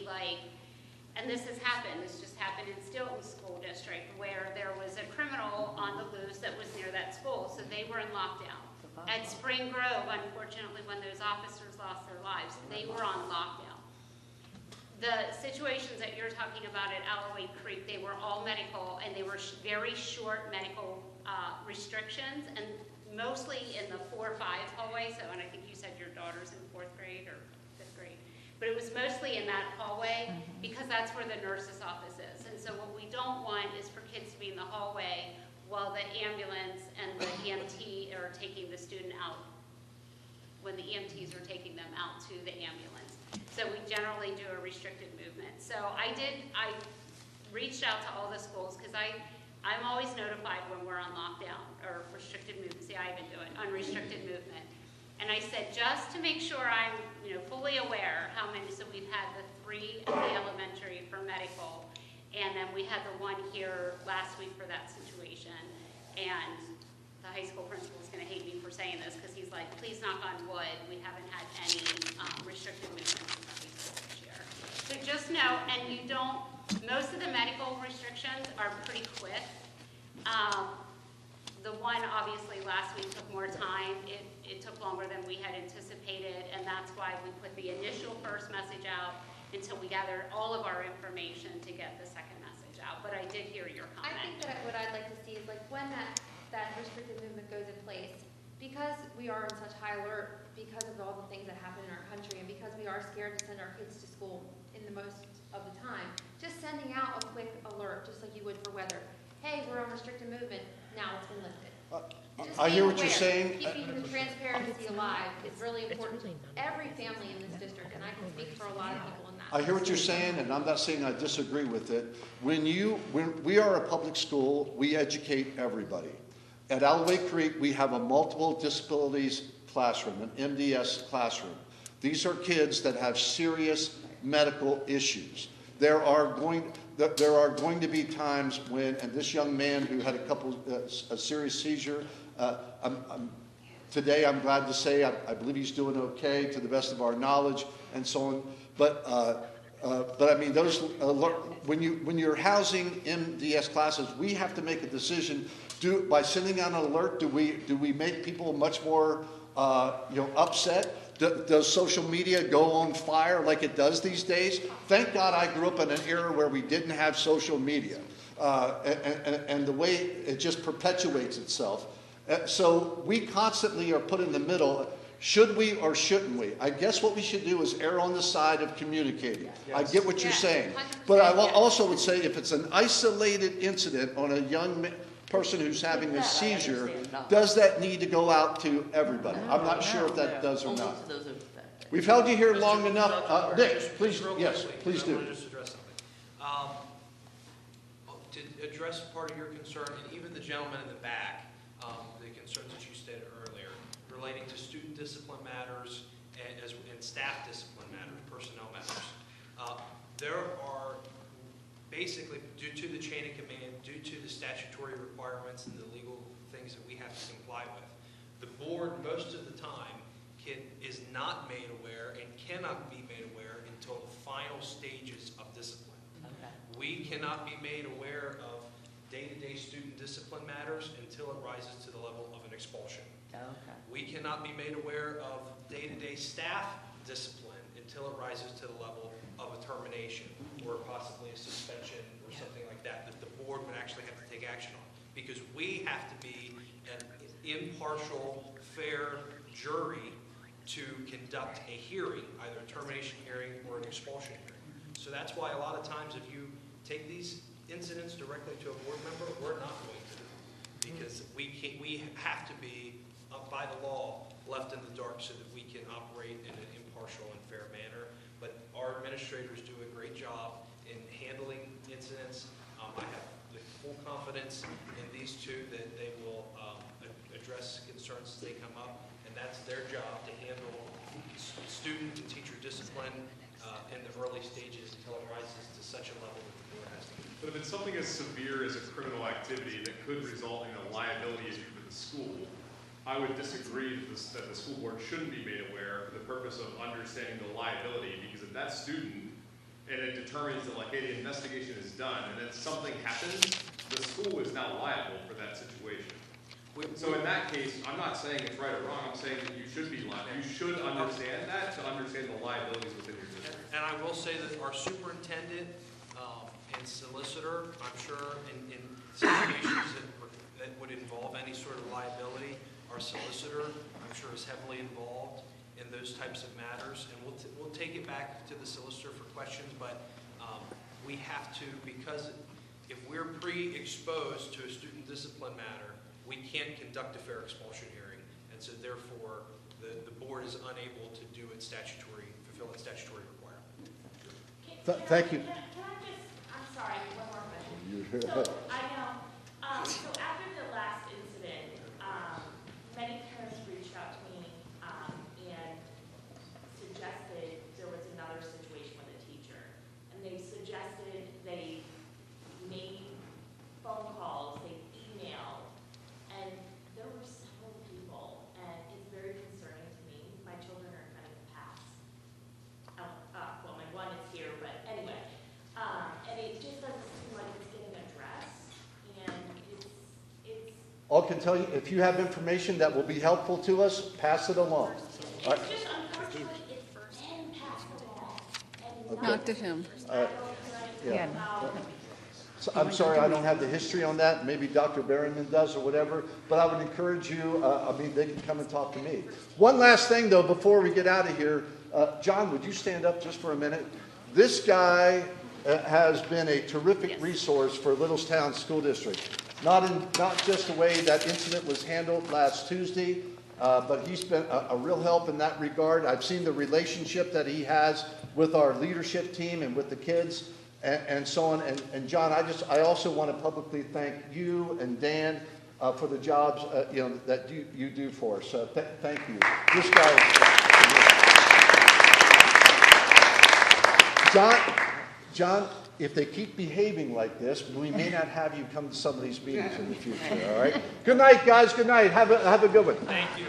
like, and this has happened, this just happened in Stilton School District, where there was a criminal on the loose that was near that school, so they were in lockdown. At Spring Grove, unfortunately, when those officers lost their lives, they were on lockdown. The situations that you're talking about at Alloway Creek, they were all medical, and they were very short medical restrictions, and mostly in the 4 or 5 hallway. So, and I think you said your daughter's in 4th grade or 5th grade. But it was mostly in that hallway because that's where the nurse's office is. And so what we don't want is for kids to be in the hallway while the ambulance and the EMT are taking the student out, when the EMTs are taking them out to the ambulance. So we generally do a restricted movement. So I reached out to all the schools because I'm always notified when we're on lockdown or restricted movement. See, I even do it, unrestricted movement. And I said, just to make sure I'm fully aware how many, so we've had the 3 at the elementary for medical, and then we had the 1 here last week for that situation. And the high school principal is going to hate me for saying this because he's like, please knock on wood, we haven't had any restricted movements in the high school this year. So just know, and most of the medical restrictions are pretty quick. The one obviously last week took more time. It took longer than we had anticipated, and that's why we put the initial first message out until we gathered all of our information to get the second message out. But I did hear your comment. I think that what I'd like to see is like when that restricted movement goes in place, because we are in such high alert because of all the things that happen in our country, and because we are scared to send our kids to school in the most of the time, just sending out a quick alert, just like you would for weather. Hey, we're on restricted movement. Now it's been lifted. I hear what you're saying. Keeping the transparency alive is really important to every family in this district, and I can speak for a lot of people in that. I hear what you're saying, and I'm not saying I disagree with it. When we are a public school, we educate everybody. At Alloway Creek, we have a multiple disabilities classroom, an MDS classroom. These are kids that have serious medical issues. There are going to be times when, and this young man who had a serious seizure, today I'm glad to say I believe he's doing okay to the best of our knowledge and so on. But I mean, those when you're housing MDS classes, we have to make a decision. By sending out an alert, do we make people much more upset? Does social media go on fire like it does these days? Thank God I grew up in an era where we didn't have social media, and the way it just perpetuates itself. So we constantly are put in the middle. Should we or shouldn't we? I guess what we should do is err on the side of communicating. Yes. I get what you're saying. But I also would say if it's an isolated incident on a young person who's having a seizure, does that need to go out to everybody? I'm not sure if that does or not. We've held you here long enough. Nick, please, yes, please do. I want to just address something. To address part of your concern, and even the gentleman in the back, the concerns that you stated earlier, relating to student discipline matters and staff discipline matters, personnel matters. There are basically, due to the chain of command, due to the statutory requirements and the legal things that we have to comply with, the board most of the time is not made aware and cannot be made aware until the final stages of discipline. Okay. We cannot be made aware of day-to-day student discipline matters until it rises to the level of an expulsion. Okay. We cannot be made aware of day-to-day staff discipline until it rises to the level of a termination or possibly a suspension or something like that the board would actually have to take action on. Because we have to be an impartial, fair jury to conduct a hearing, either a termination hearing or an expulsion hearing. So that's why a lot of times if you take these incidents directly to a board member, we're not going to, because we have to be, by the law, left in the dark so that we can operate in an impartial and fair manner. But our administrators do a great job in handling incidents. I have the full confidence in these two that they will address concerns as they come up, and that's their job to handle student and teacher discipline in the early stages until it rises to such a level that the board has to. But if it's something as severe as a criminal activity that could result in a liability issue for the school, I would disagree that the school board shouldn't be made aware for the purpose of understanding the liability, because if that student and it determines that like, hey, the investigation is done, and then something happens, the school is now liable for that situation. So in that case, I'm not saying it's right or wrong, I'm saying that you should be liable. You should understand that to understand the liabilities within your district. And I will say that our superintendent and solicitor, I'm sure in situations that would involve any sort of liability, our solicitor, I'm sure, is heavily involved in those types of matters. And we'll take it back to the solicitor for questions, but we have to, because if we're pre-exposed to a student discipline matter, we can't conduct a fair expulsion hearing, and so therefore, the board is unable to do its fulfill its statutory requirement. Thank you. Can I just, I'm sorry, one more question. So, I know, so after the last incident, many parents reached out to me, and suggested there was another situation with a teacher. And they suggested they made phone calls, they emailed, and there were several people, and it's very concerning to me. My children are kind of past. Well, my one is here, but anyway. And it just doesn't seem like it's getting addressed, and it's. All can tell you, if you have information that will be helpful to us, pass it along. All right. It's just unfortunately, it's been passed along, and Okay. Not to him. Yeah. So I'm sorry, I don't have the history on that. Maybe Dr. Berryman does or whatever. But I would encourage you, they can come and talk to me. One last thing, though, before we get out of here. John, would you stand up just for a minute? This guy has been a terrific resource for Littlestown School District. Not just the way that incident was handled last Tuesday, but he's been a real help in that regard. I've seen the relationship that he has with our leadership team and with the kids. And so on. And John, I also want to publicly thank you and Dan for the jobs that you do for us. So thank you. This guy, John, if they keep behaving like this, we may not have you come to some of these meetings in the future. All right. Good night, guys. Good night. Have a good one. Thank you.